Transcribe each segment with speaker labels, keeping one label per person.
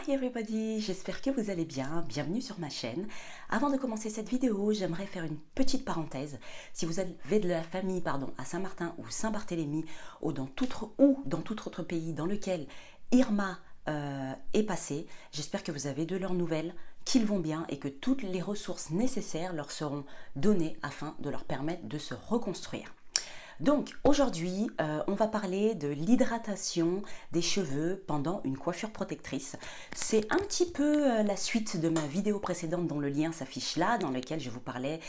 Speaker 1: Hi everybody, j'espère que vous allez bien, bienvenue sur ma chaîne. Avant de commencer cette vidéo, j'aimerais faire une petite parenthèse. Si vous avez de la famille à Saint-Martin ou Saint-Barthélemy ou dans tout autre pays dans lequel Irma est passé, j'espère que vous avez de leurs nouvelles, qu'ils vont bien et que toutes les ressources nécessaires leur seront données afin de leur permettre de se reconstruire. Donc aujourd'hui, on va parler de l'hydratation des cheveux pendant une coiffure protectrice. C'est un petit peu la suite de ma vidéo précédente dont le lien s'affiche là, dans laquelle je vous parlais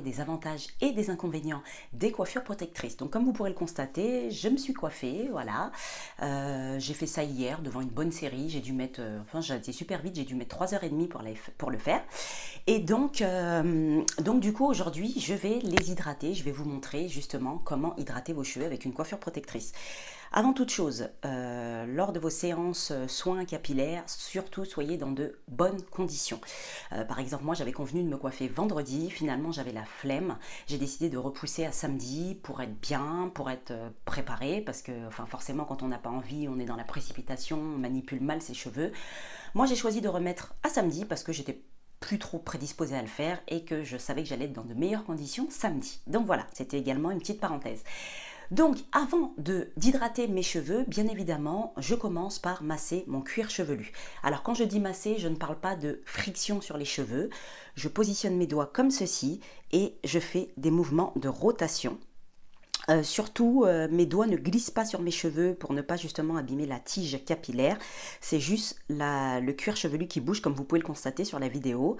Speaker 1: des avantages et des inconvénients des coiffures protectrices. Donc comme vous pourrez le constater, je me suis coiffée, voilà. J'ai fait ça hier devant une bonne série, j'ai dû mettre, j'ai été super vite, j'ai dû mettre 3h30 pour le faire. Et donc du coup aujourd'hui, je vais les hydrater, je vais vous montrer justement comment hydrater vos cheveux avec une coiffure protectrice. Avant toute chose, lors de vos séances soins capillaires, surtout soyez dans de bonnes conditions. Par exemple, moi j'avais convenu de me coiffer vendredi, finalement j'avais la flemme, j'ai décidé de repousser à samedi pour être bien, pour être préparée, parce que forcément quand on n'a pas envie, on est dans la précipitation, on manipule mal ses cheveux. Moi j'ai choisi de remettre à samedi parce que j'étais plus trop prédisposée à le faire et que je savais que j'allais être dans de meilleures conditions samedi. Donc voilà, c'était également une petite parenthèse. Donc avant d'hydrater mes cheveux, bien évidemment, je commence par masser mon cuir chevelu. Alors quand je dis masser, je ne parle pas de friction sur les cheveux. Je positionne mes doigts comme ceci et je fais des mouvements de rotation. Surtout, mes doigts ne glissent pas sur mes cheveux pour ne pas justement abîmer la tige capillaire. C'est juste le cuir chevelu qui bouge comme vous pouvez le constater sur la vidéo.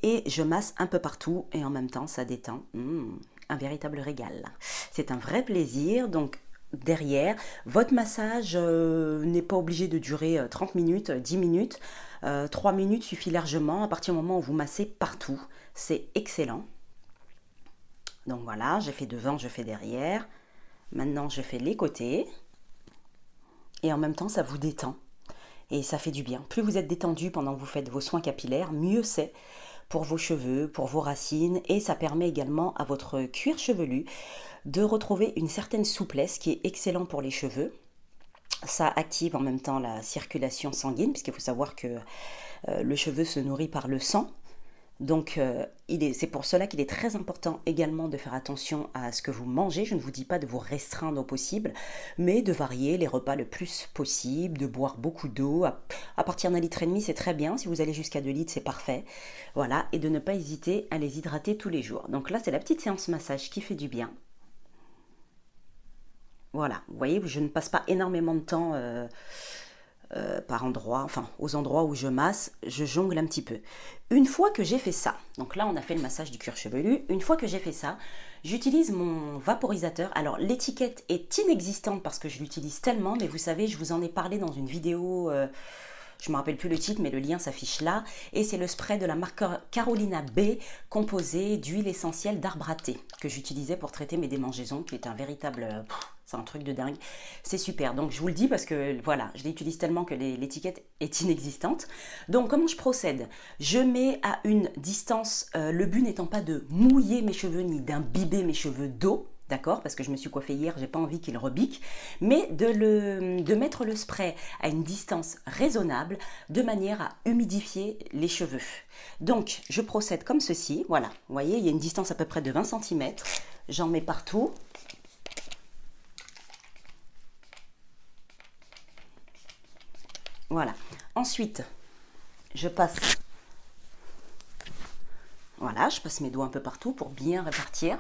Speaker 1: Et je masse un peu partout et en même temps ça détend. Un véritable régal. C'est un vrai plaisir. Donc derrière, votre massage n'est pas obligé de durer 30 minutes, 10 minutes. 3 minutes suffit largement à partir du moment où vous massez partout. C'est excellent. Donc voilà, j'ai fait devant, je fais derrière. Maintenant, je fais les côtés. Et en même temps, ça vous détend. Et ça fait du bien. Plus vous êtes détendu pendant que vous faites vos soins capillaires, mieux c'est pour vos cheveux, pour vos racines. Et ça permet également à votre cuir chevelu de retrouver une certaine souplesse qui est excellent pour les cheveux. Ça active en même temps la circulation sanguine, puisqu'il faut savoir que le cheveu se nourrit par le sang. Donc c'est pour cela qu'il est très important également de faire attention à ce que vous mangez. Je ne vous dis pas de vous restreindre au possible, mais de varier les repas le plus possible, de boire beaucoup d'eau. À partir d'1,5 litre, c'est très bien. Si vous allez jusqu'à 2 litres, c'est parfait. Voilà, et de ne pas hésiter à les hydrater tous les jours. Donc là, c'est la petite séance massage qui fait du bien. Voilà, vous voyez, je ne passe pas énormément de temps par endroit, aux endroits où je masse, je jongle un petit peu. Une fois que j'ai fait ça, donc là on a fait le massage du cuir chevelu, une fois que j'ai fait ça, j'utilise mon vaporisateur. Alors l'étiquette est inexistante parce que je l'utilise tellement, mais vous savez, je vous en ai parlé dans une vidéo, je ne me rappelle plus le titre, mais le lien s'affiche là, et c'est le spray de la marque Carolina B, composé d'huile essentielle d'arbre à thé, que j'utilisais pour traiter mes démangeaisons, qui est un véritable... c'est un truc de dingue, c'est super. Donc je vous le dis parce que voilà, je l'utilise tellement que l'étiquette est inexistante. Donc comment je procède? Je mets à une distance, le but n'étant pas de mouiller mes cheveux ni d'imbiber mes cheveux d'eau, d'accord, parce que je me suis coiffée hier, j'ai pas envie qu'il rebique, mais de mettre le spray à une distance raisonnable, de manière à humidifier les cheveux. Donc je procède comme ceci, voilà, vous voyez, il y a une distance à peu près de 20 cm, j'en mets partout. Voilà. Ensuite, je passe mes doigts un peu partout pour bien répartir.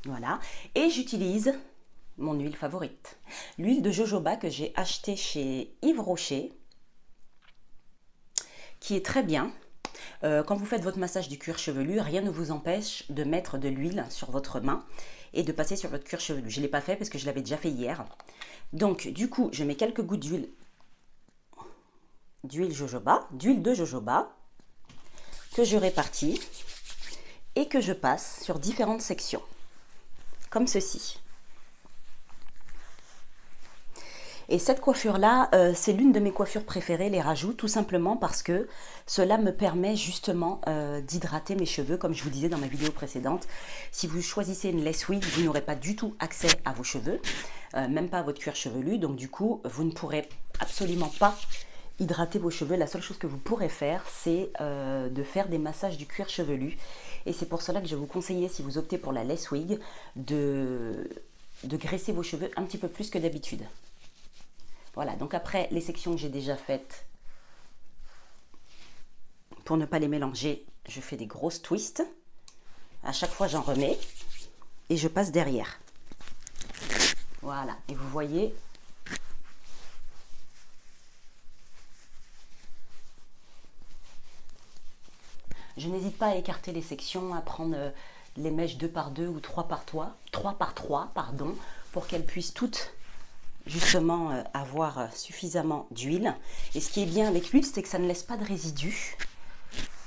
Speaker 1: Voilà. Et j'utilise mon huile favorite. L'huile de jojoba que j'ai achetée chez Yves Rocher, qui est très bien. Quand vous faites votre massage du cuir chevelu, rien ne vous empêche de mettre de l'huile sur votre main et de passer sur votre cuir chevelu. Je ne l'ai pas fait parce que je l'avais déjà fait hier. Donc du coup, je mets quelques gouttes d'huile de jojoba que je répartis et que je passe sur différentes sections, comme ceci. Et cette coiffure-là, c'est l'une de mes coiffures préférées, les rajouts, tout simplement parce que cela me permet justement d'hydrater mes cheveux, comme je vous disais dans ma vidéo précédente. Si vous choisissez une lace wig, vous n'aurez pas du tout accès à vos cheveux, même pas à votre cuir chevelu, donc du coup, vous ne pourrez absolument pas hydrater vos cheveux. La seule chose que vous pourrez faire, c'est de faire des massages du cuir chevelu. Et c'est pour cela que je vais vous conseiller, si vous optez pour la lace wig, de graisser vos cheveux un petit peu plus que d'habitude. Voilà, donc après les sections que j'ai déjà faites, pour ne pas les mélanger, je fais des grosses twists. À chaque fois, j'en remets et je passe derrière. Voilà, et vous voyez, je n'hésite pas à écarter les sections, à prendre les mèches 2 par 2 ou 3 par 3, pardon, pour qu'elles puissent toutes justement avoir suffisamment d'huile. Et ce qui est bien avec l'huile, c'est que ça ne laisse pas de résidus.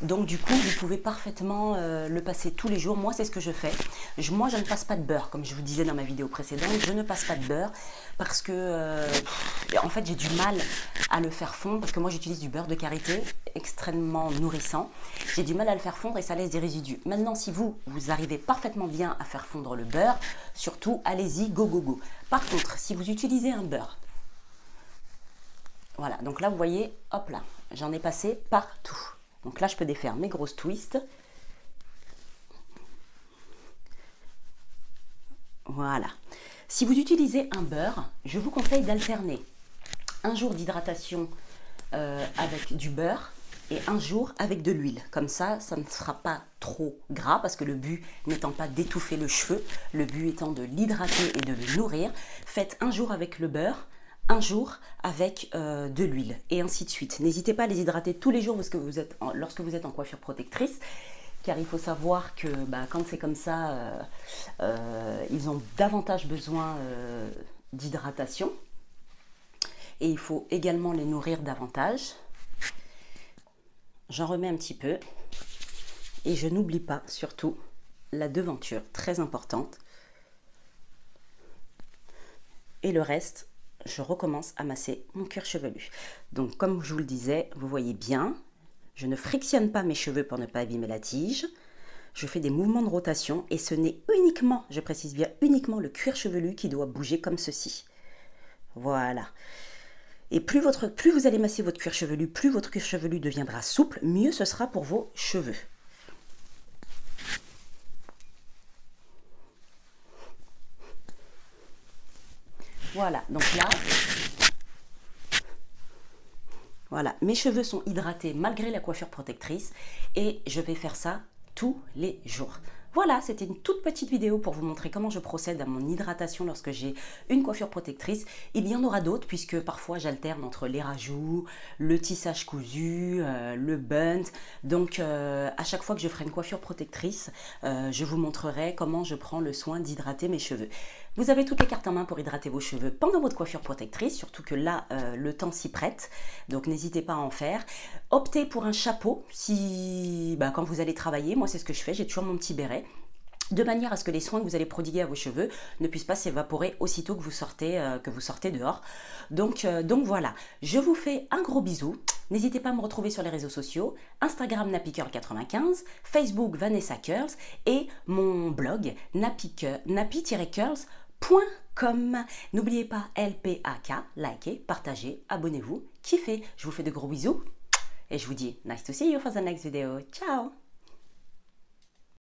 Speaker 1: Donc du coup, vous pouvez parfaitement le passer tous les jours. Moi, c'est ce que je fais. Moi, je ne passe pas de beurre, comme je vous disais dans ma vidéo précédente. Je ne passe pas de beurre parce que, en fait, j'ai du mal à le faire fondre. Parce que moi, j'utilise du beurre de karité, extrêmement nourrissant. J'ai du mal à le faire fondre et ça laisse des résidus. Maintenant, si vous arrivez parfaitement bien à faire fondre le beurre, surtout, allez-y, go, go, go. Par contre, si vous utilisez un beurre, voilà, donc là, vous voyez, hop là, j'en ai passé partout. Donc là, je peux défaire mes grosses twists. Voilà. Si vous utilisez un beurre, je vous conseille d'alterner un jour d'hydratation avec du beurre et un jour avec de l'huile. Comme ça, ça ne sera pas trop gras parce que le but n'étant pas d'étouffer le cheveu, le but étant de l'hydrater et de le nourrir. Faites un jour avec le beurre, un jour avec de l'huile et ainsi de suite. N'hésitez pas à les hydrater tous les jours parce que lorsque vous êtes en coiffure protectrice, car il faut savoir que quand c'est comme ça, ils ont davantage besoin d'hydratation et il faut également les nourrir davantage. J'en remets un petit peu et je n'oublie pas surtout la devanture, très importante. Et le reste, je recommence à masser mon cuir chevelu. Donc comme je vous le disais, vous voyez bien, je ne frictionne pas mes cheveux pour ne pas abîmer la tige. Je fais des mouvements de rotation et ce n'est uniquement, je précise bien, uniquement le cuir chevelu qui doit bouger comme ceci. Voilà. Et plus vous allez masser votre cuir chevelu, plus votre cuir chevelu deviendra souple, mieux ce sera pour vos cheveux. Voilà, donc là, voilà, mes cheveux sont hydratés malgré la coiffure protectrice et je vais faire ça tous les jours. Voilà, c'était une toute petite vidéo pour vous montrer comment je procède à mon hydratation lorsque j'ai une coiffure protectrice. Il y en aura d'autres puisque parfois j'alterne entre les rajouts, le tissage cousu, le bunt. Donc à chaque fois que je ferai une coiffure protectrice, je vous montrerai comment je prends le soin d'hydrater mes cheveux. Vous avez toutes les cartes en main pour hydrater vos cheveux pendant votre coiffure protectrice, surtout que là, le temps s'y prête, donc n'hésitez pas à en faire. Optez pour un chapeau quand vous allez travailler, moi c'est ce que je fais, j'ai toujours mon petit béret, de manière à ce que les soins que vous allez prodiguer à vos cheveux ne puissent pas s'évaporer aussitôt que vous sortez dehors. Donc voilà, je vous fais un gros bisou. N'hésitez pas à me retrouver sur les réseaux sociaux, Instagram nappycurl95, Facebook Vanessa Curls et mon blog nappy-curls.com. N'oubliez pas LPAK, likez, partagez, abonnez-vous, kiffez. Je vous fais de gros bisous et je vous dis nice to see you for the next video. Ciao!